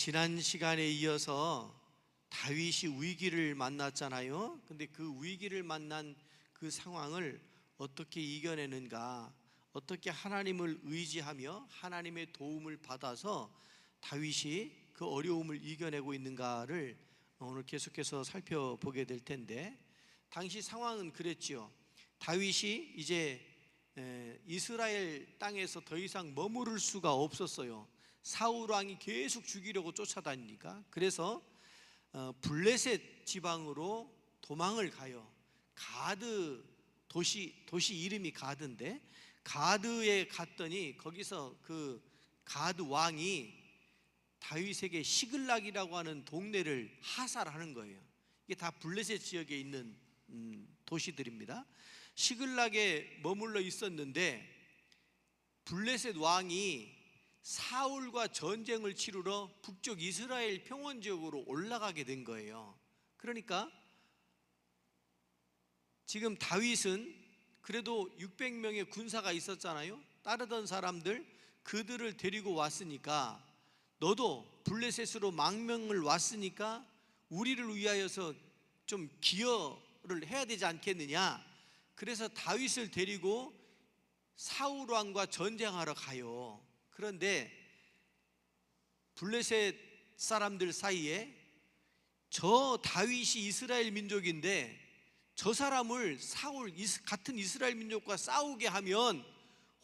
지난 시간에 이어서 다윗이 위기를 만났잖아요. 근데 그 위기를 만난 그 상황을 어떻게 이겨내는가, 어떻게 하나님을 의지하며 하나님의 도움을 받아서 다윗이 그 어려움을 이겨내고 있는가를 오늘 계속해서 살펴보게 될 텐데, 당시 상황은 그랬지요. 다윗이 이제 이스라엘 땅에서 더 이상 머무를 수가 없었어요. 사울 왕이 계속 죽이려고 쫓아다니니까. 그래서 블레셋 지방으로 도망을 가요. 가드, 도시 이름이 가드인데, 가드에 갔더니 거기서 그 가드 왕이 다윗에게 시글락이라고 하는 동네를 하살하는 거예요. 이게 다 블레셋 지역에 있는 도시들입니다. 시글락에 머물러 있었는데, 블레셋 왕이 사울과 전쟁을 치르러 북쪽 이스라엘 평원 지역으로 올라가게 된 거예요. 그러니까 지금 다윗은 그래도 600명의 군사가 있었잖아요. 따르던 사람들, 그들을 데리고 왔으니까, 너도 블레셋으로 망명을 왔으니까 우리를 위하여서 좀 기여를 해야 되지 않겠느냐. 그래서 다윗을 데리고 사울 왕과 전쟁하러 가요. 그런데 블레셋 사람들 사이에 저 다윗이 이스라엘 민족인데 저 사람을 사울 같은 이스라엘 민족과 싸우게 하면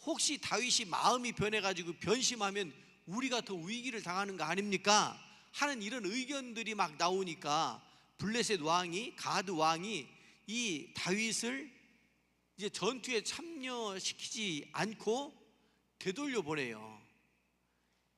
혹시 다윗이 마음이 변해가지고 변심하면 우리가 더 위기를 당하는 거 아닙니까? 하는 이런 의견들이 막 나오니까 블레셋 왕이, 가드 왕이 이 다윗을 이제 전투에 참여시키지 않고 되돌려 보내요.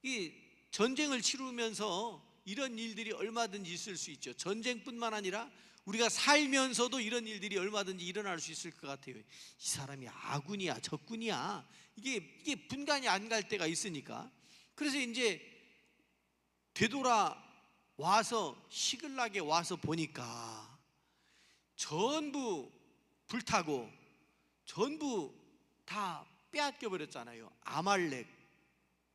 이 전쟁을 치르면서 이런 일들이 얼마든지 있을 수 있죠. 전쟁뿐만 아니라 우리가 살면서도 이런 일들이 얼마든지 일어날 수 있을 것 같아요. 이 사람이 아군이야, 적군이야, 이게 분간이 안 갈 때가 있으니까. 그래서 이제 되돌아와서 시글락에 와서 보니까 전부 불타고 전부 다 빼앗겨 버렸잖아요. 아말렉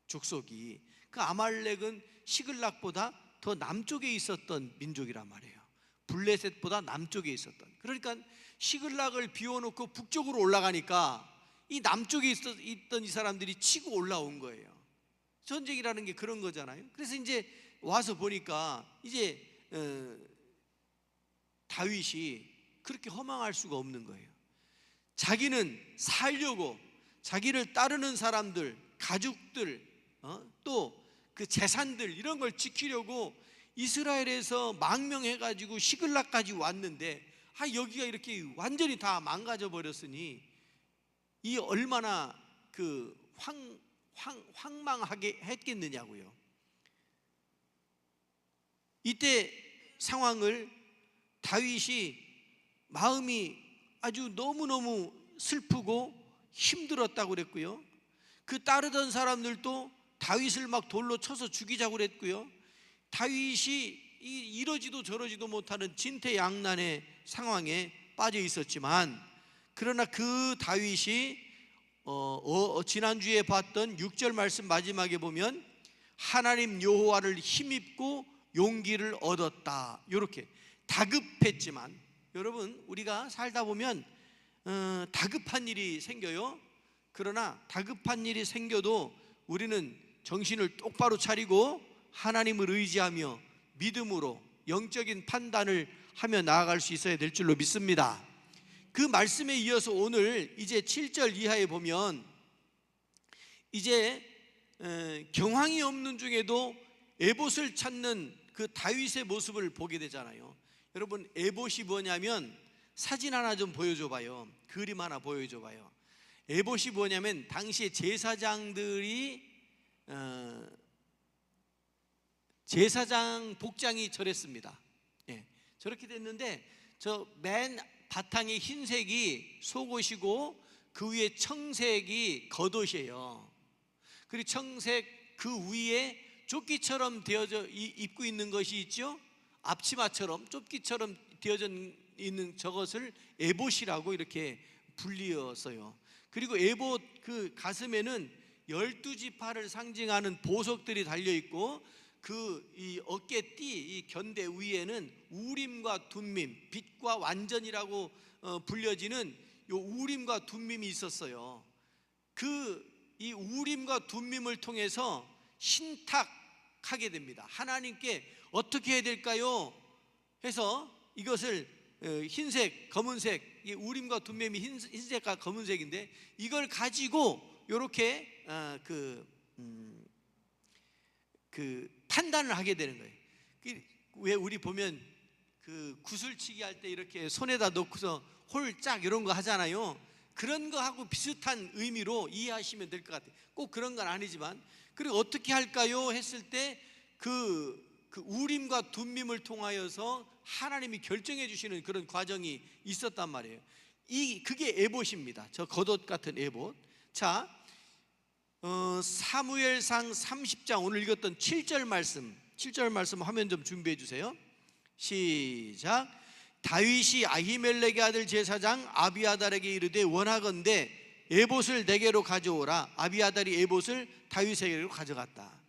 족속이. 그 아말렉은 시글락보다 더 남쪽에 있었던 민족이란 말이에요. 블레셋보다 남쪽에 있었던. 그러니까 시글락을 비워놓고 북쪽으로 올라가니까 이 남쪽에 있던 이 사람들이 치고 올라온 거예요. 전쟁이라는 게 그런 거잖아요. 그래서 이제 와서 보니까 이제 다윗이 그렇게 허망할 수가 없는 거예요. 자기는 살려고 자기를 따르는 사람들, 가족들, 또 그 재산들, 이런 걸 지키려고 이스라엘에서 망명해가지고 시글락까지 왔는데, 여기가 이렇게 완전히 다 망가져 버렸으니 이 얼마나 그 황망하게 했겠느냐고요. 이때 상황을 다윗이 마음이 아주 너무너무 슬프고 힘들었다고 그랬고요. 그 따르던 사람들도 다윗을 막 돌로 쳐서 죽이자고 그랬고요. 다윗이 이러지도 저러지도 못하는 진퇴양난의 상황에 빠져 있었지만, 그러나 그 다윗이 지난주에 봤던 6절 말씀 마지막에 보면 하나님 여호와를 힘입고 용기를 얻었다, 이렇게 다급했지만, 여러분 우리가 살다 보면 다급한 일이 생겨요. 그러나 다급한 일이 생겨도 우리는 정신을 똑바로 차리고 하나님을 의지하며 믿음으로 영적인 판단을 하며 나아갈 수 있어야 될 줄로 믿습니다. 그 말씀에 이어서 오늘 이제 7절 이하에 보면 이제 경황이 없는 중에도 에봇을 찾는 그 다윗의 모습을 보게 되잖아요. 여러분, 에봇이 뭐냐면, 사진 하나 좀 보여줘 봐요. 그림 하나 보여줘 봐요. 에봇이 뭐냐면 당시에 제사장들이 제사장 복장이 저랬습니다. 저렇게 됐는데 저 맨 바탕에 흰색이 속옷이고 그 위에 청색이 겉옷이에요. 그리고 청색 그 위에 조끼처럼 되어져 입고 있는 것이 있죠. 앞치마처럼 조끼처럼 되어져 있는 저것을 에봇이라고 이렇게 불리었어요. 그리고 에봇 그 가슴에는 12지파를 상징하는 보석들이 달려있고, 이 어깨띠, 이 견대 위에는 우림과 둠밈, 빛과 완전이라고 불려지는 요 우림과 둠밈이 있었어요. 이 우림과 둠밈을 통해서 신탁하게 됩니다. 하나님께 어떻게 해야 될까요? 해서 이것을 흰색, 검은색, 이 우림과 둠밈이 흰색과 검은색인데 이걸 가지고 이렇게 판단을 하게 되는 거예요. 왜 우리 보면 구슬치기 할 때 이렇게 손에다 놓고서 홀짝 이런 거 하잖아요. 그런 거하고 비슷한 의미로 이해하시면 될 것 같아요. 꼭 그런 건 아니지만, 그리고 어떻게 할까요? 했을 때 그 우림과 둠밈을 통하여서 하나님이 결정해 주시는 그런 과정이 있었단 말이에요. 그게 에봇입니다. 저 겉옷 같은 에봇. 자, 사무엘상 30장 오늘 읽었던 7절 말씀 화면 좀 준비해 주세요. 시작. 다윗이 아히멜렉의 아들 제사장 아비아달에게 이르되 원하건대 에봇을 내게로 가져오라. 아비아달이 에봇을 다윗에게로 가져갔다.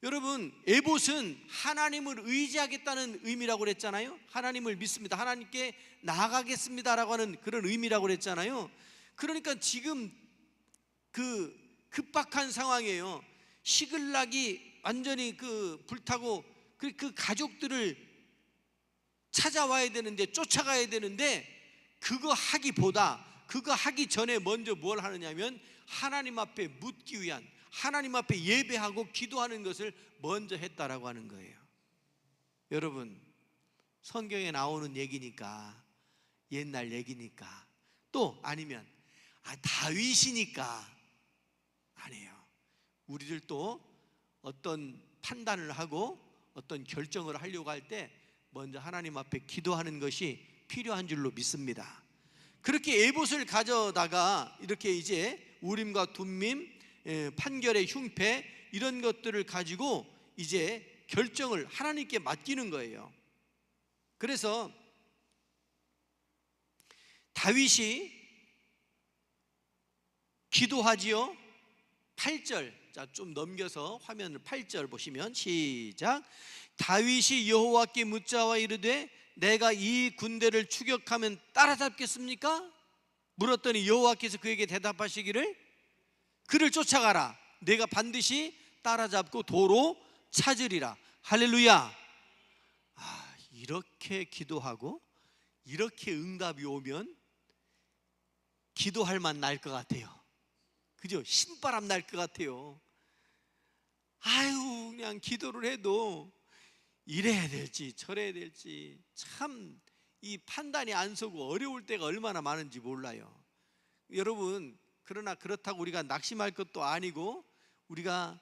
여러분, 에봇은 하나님을 의지하겠다는 의미라고 그랬잖아요. 하나님을 믿습니다, 하나님께 나아가겠습니다라고 하는 그런 의미라고 그랬잖아요. 그러니까 지금 급박한 상황이에요. 시글락이 완전히 불타고 그 가족들을 찾아와야 되는데, 쫓아가야 되는데, 그거 하기 전에 먼저 뭘 하느냐면 하나님 앞에 묻기 위한, 하나님 앞에 예배하고 기도하는 것을 먼저 했다라고 하는 거예요. 여러분, 성경에 나오는 얘기니까, 옛날 얘기니까, 또 아니면 다윗이니까 아니에요. 우리들도 어떤 판단을 하고 어떤 결정을 하려고 할 때 먼저 하나님 앞에 기도하는 것이 필요한 줄로 믿습니다. 그렇게 에봇을 가져다가 이렇게 이제 우림과 둠밈, 판결의 흉패, 이런 것들을 가지고 이제 결정을 하나님께 맡기는 거예요. 그래서 다윗이 기도하지요. 8절, 자, 좀 넘겨서 화면을 8절 보시면 시작. 다윗이 여호와께 묻자와 이르되 내가 이 군대를 추격하면 따라잡겠습니까? 물었더니 여호와께서 그에게 대답하시기를 그를 쫓아가라. 내가 반드시 따라잡고 도로 찾으리라. 할렐루야. 이렇게 기도하고 이렇게 응답이 오면 기도할 만 날 것 같아요. 그죠? 신바람 날 것 같아요. 그냥 기도를 해도 이래야 될지 저래야 될지 참 이 판단이 안 서고 어려울 때가 얼마나 많은지 몰라요. 여러분, 그러나 그렇다고 우리가 낙심할 것도 아니고, 우리가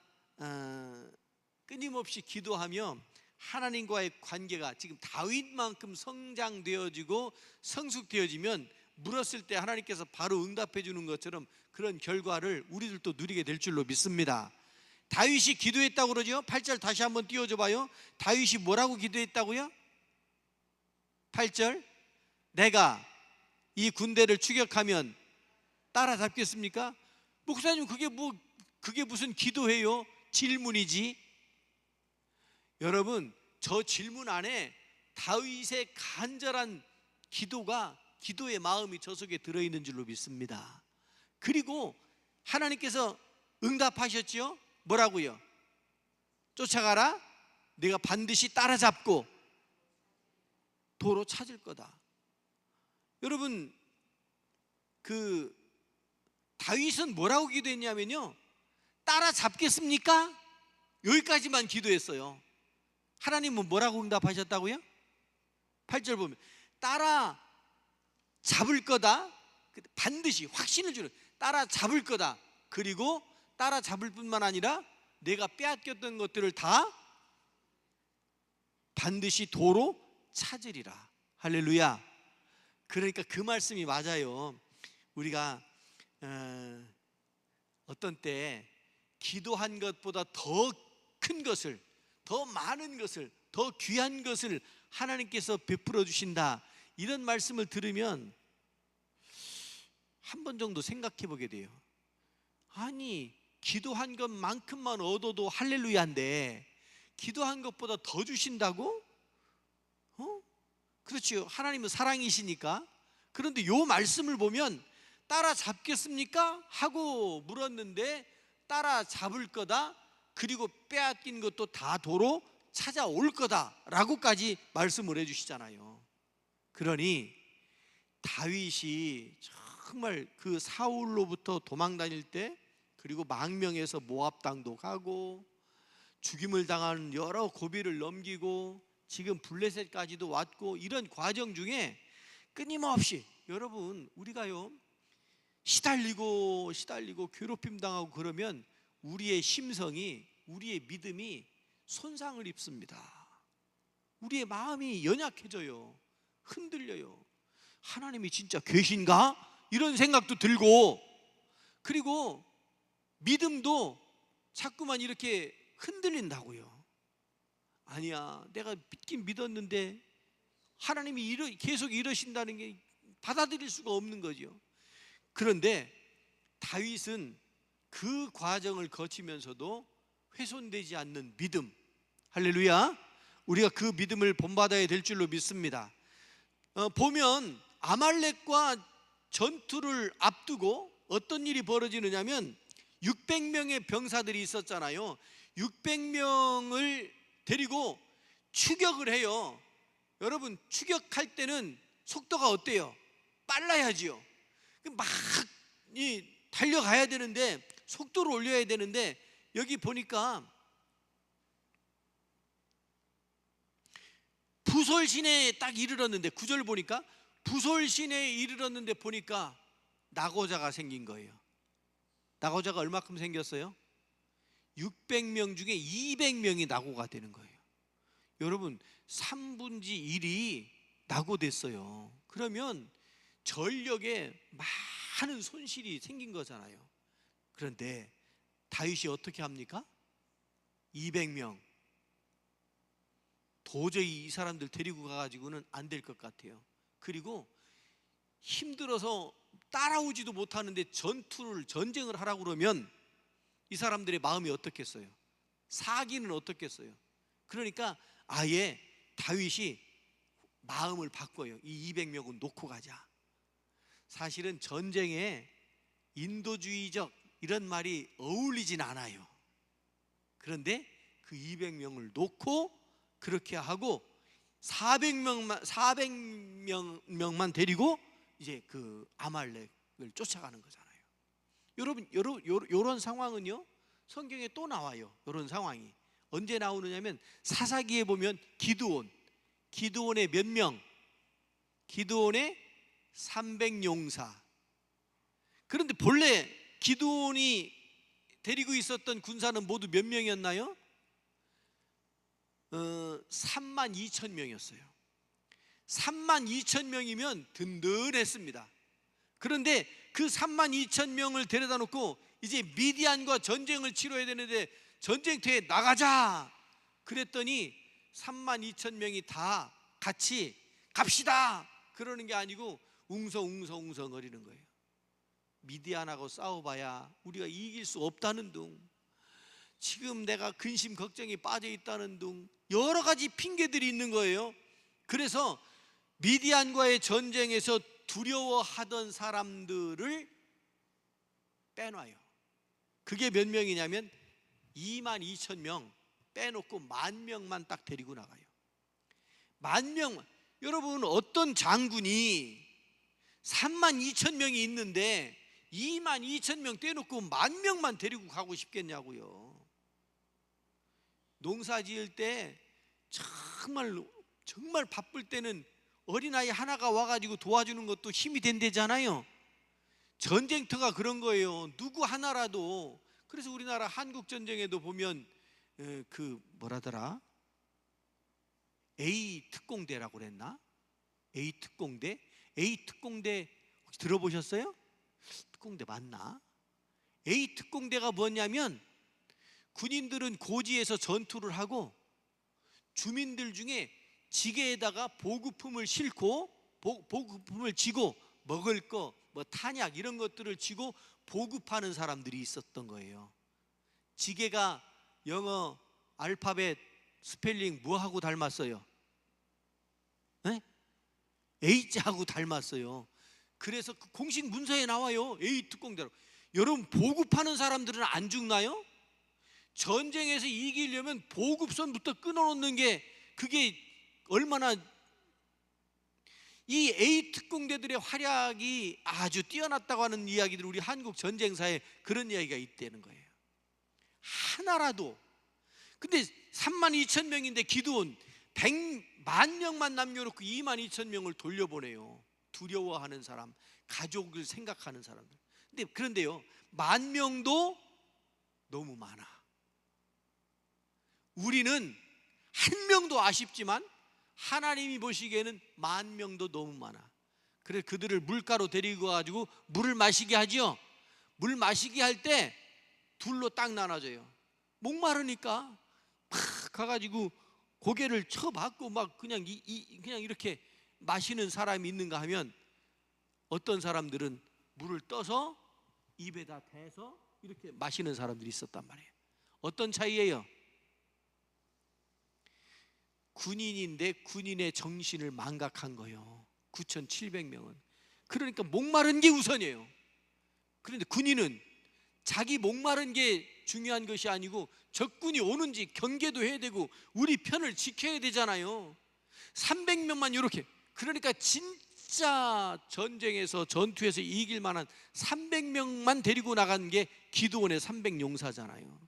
끊임없이 기도하며 하나님과의 관계가 지금 다윗만큼 성장되어지고 성숙되어지면 물었을 때 하나님께서 바로 응답해 주는 것처럼 그런 결과를 우리들도 누리게 될 줄로 믿습니다. 다윗이 기도했다고 그러죠. 8절 다시 한번 띄워줘 봐요. 다윗이 뭐라고 기도했다고요? 8절, 내가 이 군대를 추격하면 따라잡겠습니까? 목사님, 그게 무슨 기도예요? 질문이지. 여러분, 저 질문 안에 다윗의 간절한 기도의 마음이 저 속에 들어있는 줄로 믿습니다. 그리고 하나님께서 응답하셨지요? 뭐라고요? 쫓아가라. 내가 반드시 따라잡고 도로 찾을 거다. 여러분, 다윗은 뭐라고 기도했냐면요, 따라잡겠습니까? 여기까지만 기도했어요. 하나님은 뭐라고 응답하셨다고요? 8절 보면 따라잡을 거다. 반드시 확신을 주는, 따라잡을 거다. 그리고 따라잡을 뿐만 아니라 내가 빼앗겼던 것들을 다 반드시 도로 찾으리라. 할렐루야. 그러니까 그 말씀이 맞아요. 우리가 어떤 때 기도한 것보다 더 큰 것을, 더 많은 것을, 더 귀한 것을 하나님께서 베풀어 주신다, 이런 말씀을 들으면 한 번 정도 생각해 보게 돼요. 아니, 기도한 것만큼만 얻어도 할렐루야인데 기도한 것보다 더 주신다고? 그렇죠. 하나님은 사랑이시니까. 그런데 요 말씀을 보면 따라잡겠습니까? 하고 물었는데 따라잡을 거다, 그리고 빼앗긴 것도 다 도로 찾아올 거다 라고까지 말씀을 해주시잖아요. 그러니 다윗이 정말 그 사울로부터 도망 다닐 때, 그리고 망명해서 모압 땅도 가고 죽임을 당하는 여러 고비를 넘기고 지금 블레셋까지도 왔고, 이런 과정 중에 끊임없이, 여러분 우리가요 시달리고 괴롭힘 당하고 그러면 우리의 심성이, 우리의 믿음이 손상을 입습니다. 우리의 마음이 연약해져요. 흔들려요. 하나님이 진짜 계신가? 이런 생각도 들고, 그리고 믿음도 자꾸만 이렇게 흔들린다고요. 아니야, 내가 믿긴 믿었는데 하나님이 계속 이러신다는 게 받아들일 수가 없는 거죠. 그런데 다윗은 그 과정을 거치면서도 훼손되지 않는 믿음, 할렐루야, 우리가 그 믿음을 본받아야 될 줄로 믿습니다. 보면 아말렉과 전투를 앞두고 어떤 일이 벌어지느냐면 600명의 병사들이 있었잖아요. 600명을 데리고 추격을 해요. 여러분, 추격할 때는 속도가 어때요? 빨라야지요. 막 달려가야 되는데, 속도를 올려야 되는데, 여기 보니까 부솔신에 딱 이르렀는데, 9절 보니까 부솔신에 이르렀는데 보니까 낙오자가 생긴 거예요. 낙오자가 얼마큼 생겼어요? 600명 중에 200명이 낙오가 되는 거예요. 여러분, 3분의 1이 낙오됐어요. 그러면 전력에 많은 손실이 생긴 거잖아요. 그런데 다윗이 어떻게 합니까? 200명 도저히 이 사람들 데리고 가가지고는 안 될 것 같아요. 그리고 힘들어서 따라오지도 못하는데 전쟁을 하라고 그러면 이 사람들의 마음이 어떻겠어요? 사기는 어떻겠어요? 그러니까 아예 다윗이 마음을 바꿔요. 이 200명은 놓고 가자. 사실은 전쟁에 인도주의적 이런 말이 어울리진 않아요. 그런데 그 200명을 놓고 그렇게 하고 400명만 데리고 이제 그 아말렉을 쫓아가는 거잖아요. 여러분, 이런 상황은요 성경에 또 나와요. 이런 상황이 언제 나오느냐면 사사기에 보면 기드온의 몇 명? 기드온의 300용사. 그런데 본래 기드온이 데리고 있었던 군사는 모두 몇 명이었나요? 32,000명이었어요. 32,000명이면 든든했습니다. 그런데 그 32,000명을 데려다 놓고 이제 미디안과 전쟁을 치러야 되는데 전쟁터에 나가자 그랬더니 32,000명이 다 같이 갑시다 그러는 게 아니고 웅성웅성 거리는 거예요. 미디안하고 싸워봐야 우리가 이길 수 없다는 둥, 지금 내가 근심 걱정이 빠져 있다는 둥, 여러 가지 핑계들이 있는 거예요. 그래서 미디안과의 전쟁에서 두려워하던 사람들을 빼놔요. 그게 몇 명이냐면 22,000명 빼놓고 10,000명만 딱 데리고 나가요. 10,000명. 여러분, 어떤 장군이 32,000명이 있는데 22,000명 떼놓고 10,000명만 데리고 가고 싶겠냐고요. 농사 지을 때 정말 바쁠 때는 어린아이 하나가 와가지고 도와주는 것도 힘이 된대잖아요. 전쟁터가 그런 거예요. 누구 하나라도. 그래서 우리나라 한국전쟁에도 보면 그 뭐라더라? A특공대라고 그랬나? A특공대 혹시 들어보셨어요? 특공대 맞나? A특공대가 뭐냐면 군인들은 고지에서 전투를 하고 주민들 중에 지게에다가 보급품을 싣고 보급품을 지고 먹을 거, 뭐 탄약 이런 것들을 지고 보급하는 사람들이 있었던 거예요. 지게가 영어 알파벳 스펠링 뭐하고 닮았어요? 네? H하고 닮았어요. 그래서 그 공식 문서에 나와요. A 특공대로. 여러분, 보급하는 사람들은 안 죽나요? 전쟁에서 이기려면 보급선부터 끊어놓는 게 그게 얼마나, 이 A 특공대들의 활약이 아주 뛰어났다고 하는 이야기들, 우리 한국 전쟁사에 그런 이야기가 있다는 거예요. 하나라도. 근데 32,000명인데 기드온 100만 명만 남겨놓고 22,000명을 돌려보내요. 두려워하는 사람, 가족을 생각하는 사람들. 근데 그런데요, 10,000명도 너무 많아. 우리는 1명도 아쉽지만 하나님이 보시기에는 10,000명도 너무 많아. 그래서 그들을 물가로 데리고 가지고 물을 마시게 하죠. 물 마시게 할 때 둘로 딱 나눠져요. 목마르니까 팍 가가지고 고개를 쳐박고 막 그냥 그냥 이렇게 마시는 사람이 있는가 하면, 어떤 사람들은 물을 떠서 입에다 대서 이렇게 마시는 사람들이 있었단 말이에요. 어떤 차이예요? 군인인데 군인의 정신을 망각한 거예요. 9,700명은. 그러니까 목마른 게 우선이에요. 그런데 군인은 자기 목마른 게 중요한 것이 아니고 적군이 오는지 경계도 해야 되고 우리 편을 지켜야 되잖아요. 300명만 이렇게. 그러니까 진짜 전쟁에서, 전투에서 이길 만한 300명만 데리고 나간 게 기드온의 300용사잖아요.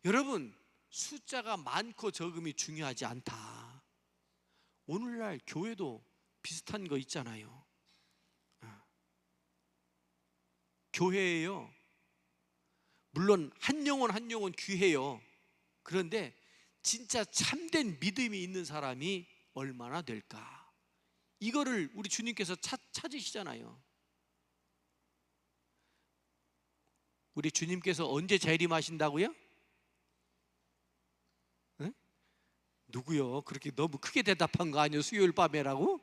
여러분, 숫자가 많고 적음이 중요하지 않다. 오늘날 교회도 비슷한 거 있잖아요. 교회예요. 물론 한 영혼 한 영혼 귀해요. 그런데 진짜 참된 믿음이 있는 사람이 얼마나 될까? 이거를 우리 주님께서 찾으시잖아요. 우리 주님께서 언제 재림하신다고요? 네? 누구요? 그렇게 너무 크게 대답한 거 아니에요? 수요일 밤에라고?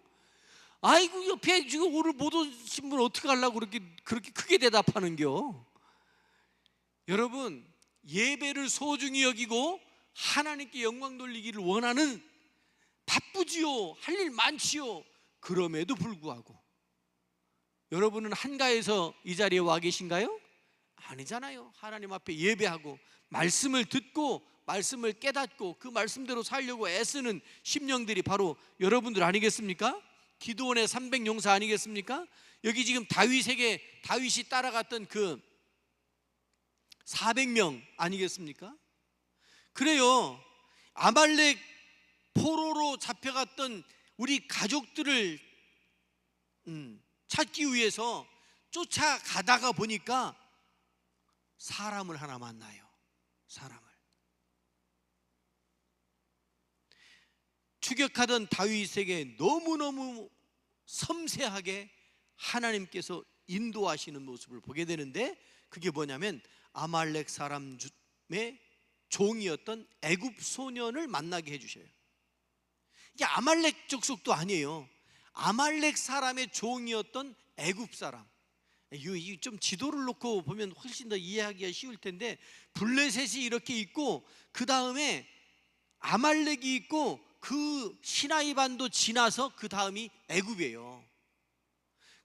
아이고, 옆에 지금 오늘 못 오신 분 어떻게 하려고 그렇게 크게 대답하는겨? 여러분, 예배를 소중히 여기고 하나님께 영광 돌리기를 원하는, 바쁘지요. 할 일 많지요. 그럼에도 불구하고 여러분은 한가해서 이 자리에 와 계신가요? 아니잖아요. 하나님 앞에 예배하고 말씀을 듣고 말씀을 깨닫고 그 말씀대로 살려고 애쓰는 심령들이 바로 여러분들 아니겠습니까? 기드온의 300용사 아니겠습니까? 여기 지금 다윗이 따라갔던 그 400명 아니겠습니까? 그래요. 아말렉 포로로 잡혀갔던 우리 가족들을 찾기 위해서 쫓아가다가 보니까 사람을 하나 만나요. 사람을. 추격하던 다윗에게 너무너무 섬세하게 하나님께서 인도하시는 모습을 보게 되는데, 그게 뭐냐면 아말렉 사람의 종이었던 애굽 소년을 만나게 해주셔요. 이게 아말렉 족속도 아니에요. 아말렉 사람의 종이었던 애굽 사람. 좀 지도를 놓고 보면 훨씬 더 이해하기가 쉬울 텐데, 블레셋이 이렇게 있고 그 다음에 아말렉이 있고 그 시나이 반도 지나서 그 다음이 애굽이에요.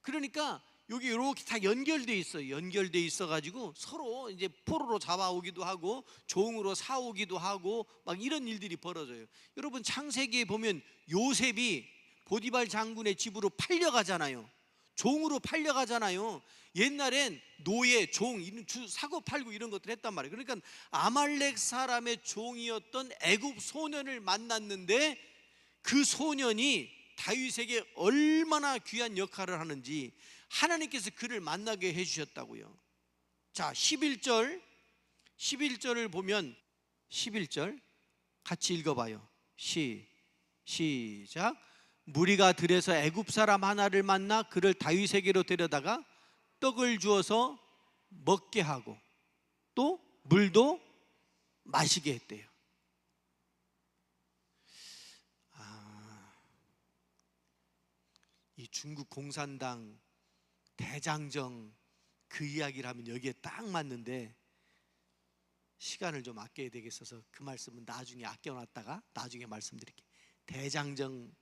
그러니까 여기 이렇게 다 연결돼 있어요. 연결돼 있어가지고 서로 이제 포로로 잡아오기도 하고 종으로 사오기도 하고 막 이런 일들이 벌어져요. 여러분, 창세기에 보면 요셉이 보디발 장군의 집으로 팔려가잖아요. 종으로 팔려가잖아요. 옛날엔 노예, 종, 사고 팔고 이런 것들 했단 말이에요. 그러니까 아말렉 사람의 종이었던 애굽 소년을 만났는데, 그 소년이 다윗에게 얼마나 귀한 역할을 하는지 하나님께서 그를 만나게 해주셨다고요. 자, 11절을 보면 11절 같이 읽어봐요. 시작. 무리가 들에서 애굽 사람 하나를 만나 그를 다윗에게로 데려다가 떡을 주어서 먹게 하고 또 물도 마시게 했대요. 이 중국 공산당 대장정 그 이야기를 하면 여기에 딱 맞는데, 시간을 좀 아껴야 되겠어서 그 말씀은 나중에 아껴놨다가 나중에 말씀드릴게요. 대장정,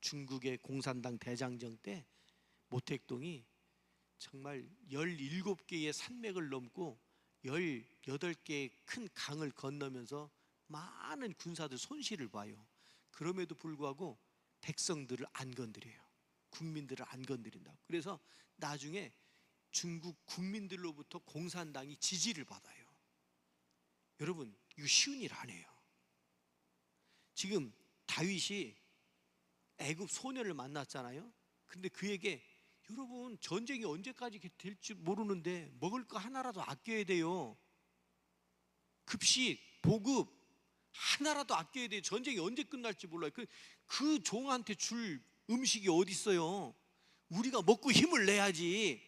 중국의 공산당 대장정 때 모택동이 정말 17개의 산맥을 넘고 18개의 큰 강을 건너면서 많은 군사들 손실을 봐요. 그럼에도 불구하고 백성들을 안 건드려요. 국민들을 안 건드린다고. 그래서 나중에 중국 국민들로부터 공산당이 지지를 받아요. 여러분, 이거 쉬운 일 아니에요. 지금 다윗이 애굽 소년을 만났잖아요. 근데 그에게 여러분, 전쟁이 언제까지 될지 모르는데 먹을 거 하나라도 아껴야 돼요. 급식, 보급 하나라도 아껴야 돼요. 전쟁이 언제 끝날지 몰라요. 그 종한테 줄 음식이 어디 있어요? 우리가 먹고 힘을 내야지.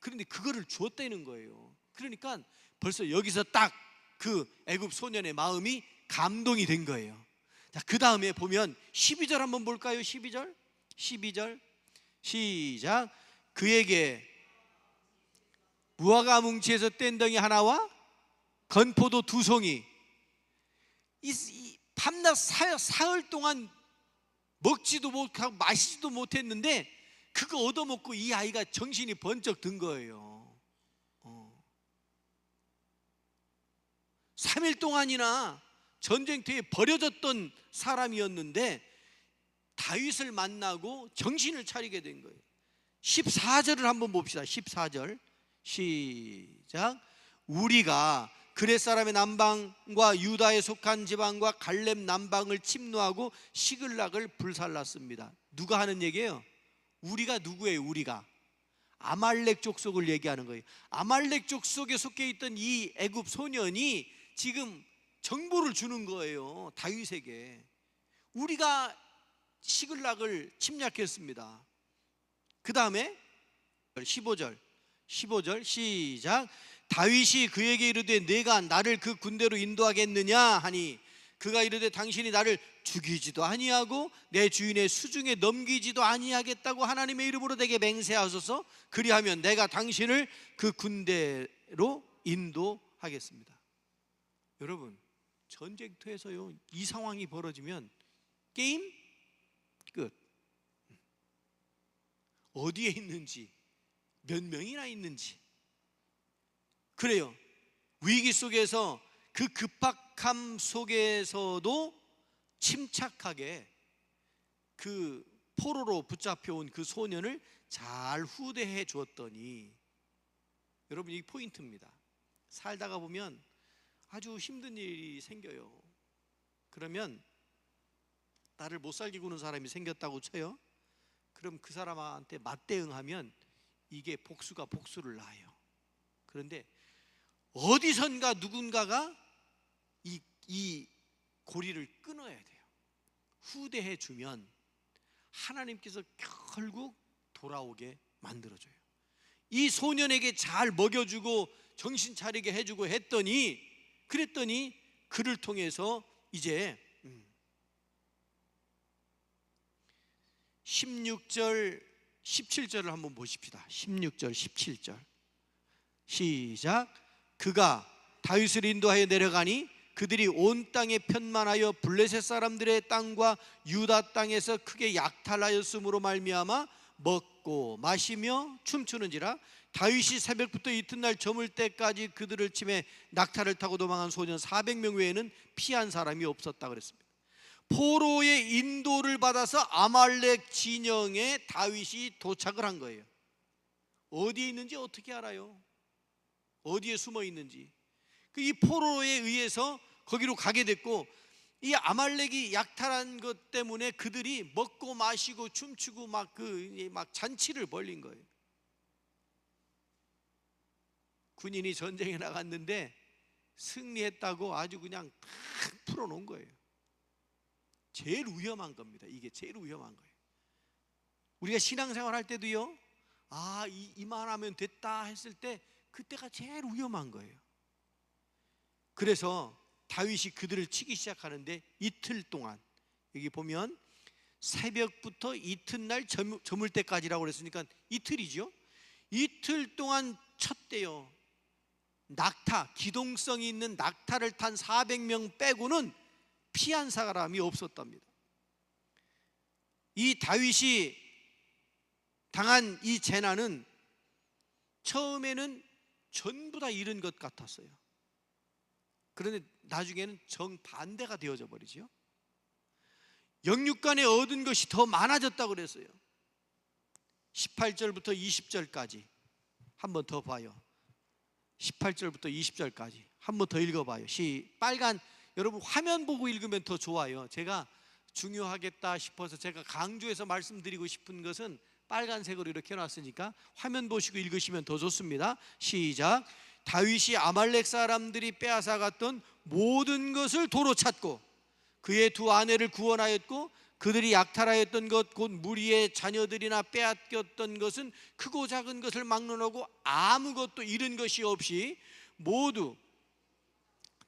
그런데 그거를 주었다는 거예요. 그러니까 벌써 여기서 딱 그 애굽 소년의 마음이 감동이 된 거예요. 자, 그 다음에 보면 12절 한번 볼까요? 12절 시작. 그에게 무화과 뭉치에서 뗀덩이 하나와 건포도 2송이. 밤낮 사흘 동안 먹지도 못하고 마시지도 못했는데 그거 얻어먹고 이 아이가 정신이 번쩍 든 거예요. 3일 동안이나 전쟁터에 버려졌던 사람이었는데 다윗을 만나고 정신을 차리게 된 거예요. 14절을 한번 봅시다. 14절 시작. 우리가 그렛 사람의 남방과 유다에 속한 지방과 갈렙 남방을 침노하고 시글락을 불살랐습니다. 누가 하는 얘기예요? 우리가 누구예요? 우리가 아말렉 족속을 얘기하는 거예요. 아말렉 족속에 속해 있던 이 애굽 소년이 지금 정보를 주는 거예요. 다윗에게. 우리가 시글락을 침략했습니다. 그 다음에 15절 시작. 다윗이 그에게 이르되 내가 나를 그 군대로 인도하겠느냐 하니 그가 이르되 당신이 나를 죽이지도 아니하고 내 주인의 수중에 넘기지도 아니하겠다고 하나님의 이름으로 내게 맹세하소서. 그리하면 내가 당신을 그 군대로 인도하겠습니다. 여러분, 전쟁터에서요 이 상황이 벌어지면 게임 끝. 어디에 있는지, 몇 명이나 있는지. 그래요. 위기 속에서 그 급박함 속에서도 침착하게 그 포로로 붙잡혀온 그 소년을 잘 후대해 주었더니, 여러분, 이 포인트입니다. 살다가 보면 아주 힘든 일이 생겨요. 그러면 나를 못 살게 구는 사람이 생겼다고 쳐요. 그럼 그 사람한테 맞대응하면 이게 복수가 복수를 낳아요. 그런데 어디선가 누군가가 이 고리를 끊어야 돼요. 후대해 주면 하나님께서 결국 돌아오게 만들어줘요. 이 소년에게 잘 먹여주고 정신 차리게 해주고 그랬더니 그를 통해서 이제 16절 17절을 한번 보십시다. 16절 17절 시작. 그가 다윗을 인도하여 내려가니 그들이 온 땅에 편만하여 블레셋 사람들의 땅과 유다 땅에서 크게 약탈하였으므로 말미암아 먹고 마시며 춤추는지라. 다윗이 새벽부터 이튿날 저물 때까지 그들을 치매 낙타를 타고 도망한 소년 400명 외에는 피한 사람이 없었다 그랬습니다. 포로의 인도를 받아서 아말렉 진영에 다윗이 도착을 한 거예요. 어디에 있는지 어떻게 알아요? 어디에 숨어 있는지. 이 포로에 의해서 거기로 가게 됐고, 이 아말렉이 약탈한 것 때문에 그들이 먹고 마시고 춤추고 막 잔치를 벌린 거예요. 군인이 전쟁에 나갔는데 승리했다고 아주 그냥 탁 풀어놓은 거예요. 제일 위험한 겁니다. 이게 제일 위험한 거예요. 우리가 신앙생활 할 때도요, 이만하면 됐다 했을 때 그때가 제일 위험한 거예요. 그래서 다윗이 그들을 치기 시작하는데 이틀 동안, 여기 보면 새벽부터 이튿날 저물 때까지라고 그랬으니까 이틀이죠. 이틀 동안 쳤대요. 낙타, 기동성이 있는 낙타를 탄 400명 빼고는 피한 사람이 없었답니다. 이 다윗이 당한 이 재난은 처음에는 전부 다 잃은 것 같았어요. 그런데 나중에는 정반대가 되어져 버리죠. 영육간에 얻은 것이 더 많아졌다고 그랬어요. 18절부터 20절까지 한 번 더 봐요. 18절부터 20절까지 한 번 더 읽어봐요. 빨간, 여러분 화면 보고 읽으면 더 좋아요. 제가 중요하겠다 싶어서 제가 강조해서 말씀드리고 싶은 것은 빨간색으로 이렇게 해놨으니까 화면 보시고 읽으시면 더 좋습니다. 시작. 다윗이 아말렉 사람들이 빼앗아갔던 모든 것을 도로 찾고 그의 두 아내를 구원하였고 그들이 약탈하였던 것 곧 무리의 자녀들이나 빼앗겼던 것은 크고 작은 것을 막론하고 아무것도 잃은 것이 없이 모두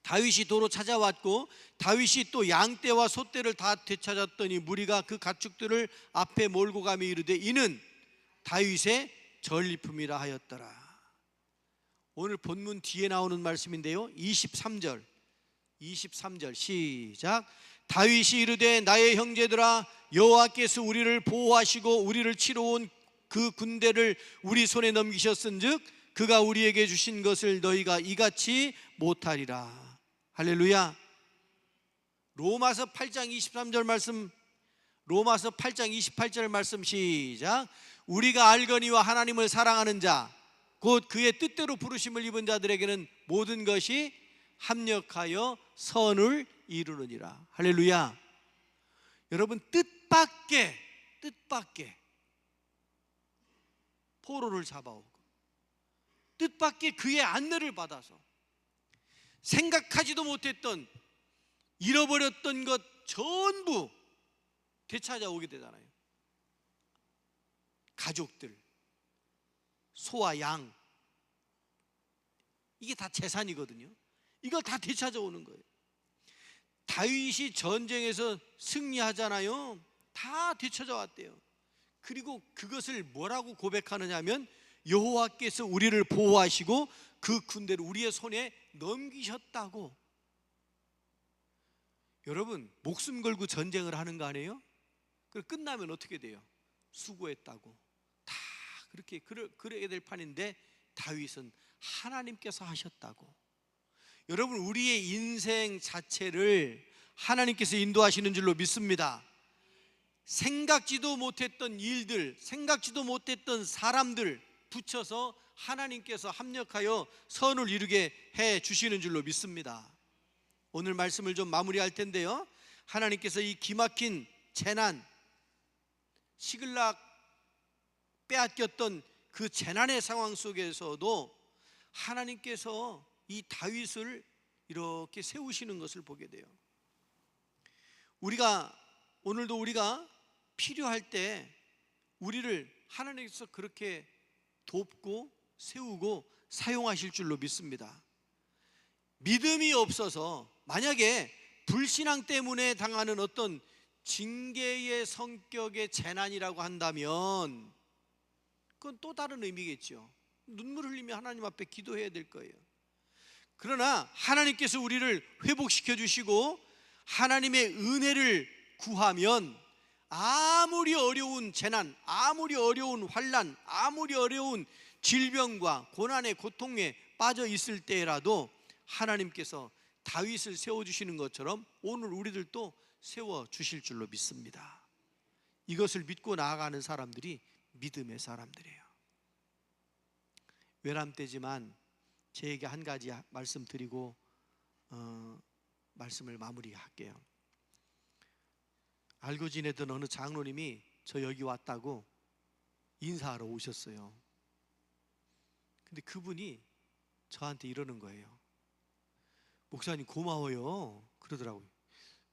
다윗이 도로 찾아왔고 다윗이 또 양떼와 소떼를 다 되찾았더니 무리가 그 가축들을 앞에 몰고 가며 이르되 이는 다윗의 전리품이라 하였더라. 오늘 본문 뒤에 나오는 말씀인데요, 23절 시작. 다윗이 이르되 나의 형제들아 여호와께서 우리를 보호하시고 우리를 치러 온 그 군대를 우리 손에 넘기셨은즉 그가 우리에게 주신 것을 너희가 이같이 못하리라. 할렐루야. 로마서 8장 23절 말씀, 로마서 8장 28절 말씀 시작. 우리가 알거니와 하나님을 사랑하는 자 곧 그의 뜻대로 부르심을 입은 자들에게는 모든 것이 합력하여 선을 이루느니라. 할렐루야. 여러분, 뜻밖의 포로를 잡아오고 뜻밖의 그의 안내를 받아서 생각하지도 못했던 잃어버렸던 것 전부 되찾아오게 되잖아요. 가족들, 소와 양, 이게 다 재산이거든요. 이걸 다 되찾아오는 거예요. 다윗이 전쟁에서 승리하잖아요. 다 되찾아왔대요. 그리고 그것을 뭐라고 고백하느냐 하면 여호와께서 우리를 보호하시고 그 군대를 우리의 손에 넘기셨다고. 여러분, 목숨 걸고 전쟁을 하는 거 아니에요? 그리고 끝나면 어떻게 돼요? 수고했다고. 다 그렇게 그래야 될 판인데 다윗은 하나님께서 하셨다고. 여러분, 우리의 인생 자체를 하나님께서 인도하시는 줄로 믿습니다. 생각지도 못했던 일들, 생각지도 못했던 사람들 붙여서 하나님께서 합력하여 선을 이루게 해 주시는 줄로 믿습니다. 오늘 말씀을 좀 마무리할 텐데요, 하나님께서 이 기막힌 재난, 시글락 빼앗겼던 그 재난의 상황 속에서도 하나님께서 이 다윗을 이렇게 세우시는 것을 보게 돼요. 오늘도 우리가 필요할 때 우리를 하나님께서 그렇게 돕고 세우고 사용하실 줄로 믿습니다. 믿음이 없어서 만약에 불신앙 때문에 당하는 어떤 징계의 성격의 재난이라고 한다면 그건 또 다른 의미겠죠. 눈물 흘리며 하나님 앞에 기도해야 될 거예요. 그러나 하나님께서 우리를 회복시켜 주시고 하나님의 은혜를 구하면 아무리 어려운 재난, 아무리 어려운 환난, 아무리 어려운 질병과 고난의 고통에 빠져 있을 때라도 하나님께서 다윗을 세워주시는 것처럼 오늘 우리들도 세워주실 줄로 믿습니다. 이것을 믿고 나아가는 사람들이 믿음의 사람들이에요. 외람 때지만 제게 한 가지 말씀드리고 말씀을 마무리할게요. 알고 지내던 어느 장로님이 저 여기 왔다고 인사하러 오셨어요. 근데 그분이 저한테 이러는 거예요. 목사님 고마워요 그러더라고요.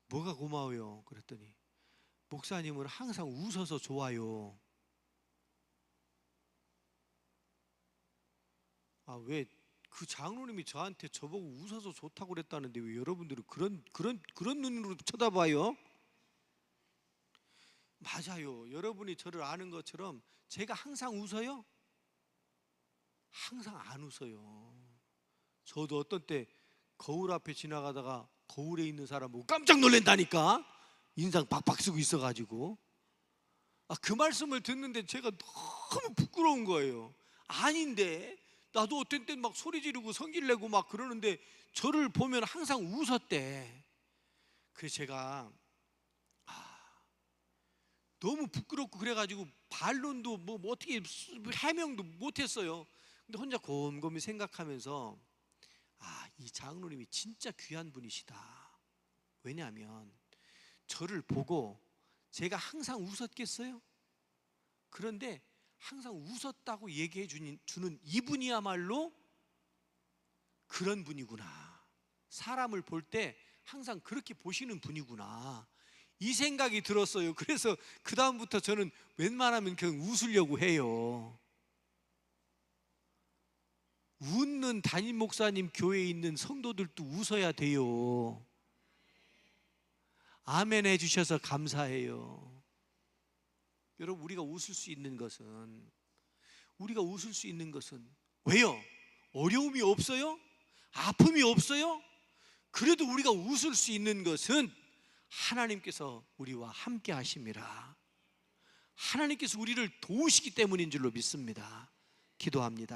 뭐가 고마워요 그랬더니 목사님은 항상 웃어서 좋아요. 왜 그 장로님이 저한테 저보고 웃어서 좋다고 그랬다는데 왜 여러분들은 그런 눈으로 쳐다봐요? 맞아요. 여러분이 저를 아는 것처럼 제가 항상 웃어요? 항상 안 웃어요. 저도 어떤 때 거울 앞에 지나가다가 거울에 있는 사람 보고 깜짝 놀란다니까. 인상 박박 쓰고 있어가지고. 그 말씀을 듣는데 제가 너무 부끄러운 거예요. 아닌데 나도 어떤 때 막 소리 지르고 성질 내고 막 그러는데 저를 보면 항상 웃었대. 그래서 제가 너무 부끄럽고 그래가지고 반론도 뭐 어떻게 해명도 못했어요. 근데 혼자 곰곰이 생각하면서 이 장로님이 진짜 귀한 분이시다. 왜냐하면 저를 보고 제가 항상 웃었겠어요? 그런데 항상 웃었다고 얘기해 주는 이분이야말로 그런 분이구나. 사람을 볼 때 항상 그렇게 보시는 분이구나, 이 생각이 들었어요. 그래서 그 다음부터 저는 웬만하면 그냥 웃으려고 해요. 웃는 담임 목사님 교회에 있는 성도들도 웃어야 돼요. 아멘 해주셔서 감사해요. 여러분, 우리가 웃을 수 있는 것은 왜요? 어려움이 없어요? 아픔이 없어요? 그래도 우리가 웃을 수 있는 것은 하나님께서 우리와 함께 하심이라. 하나님께서 우리를 도우시기 때문인 줄로 믿습니다. 기도합니다.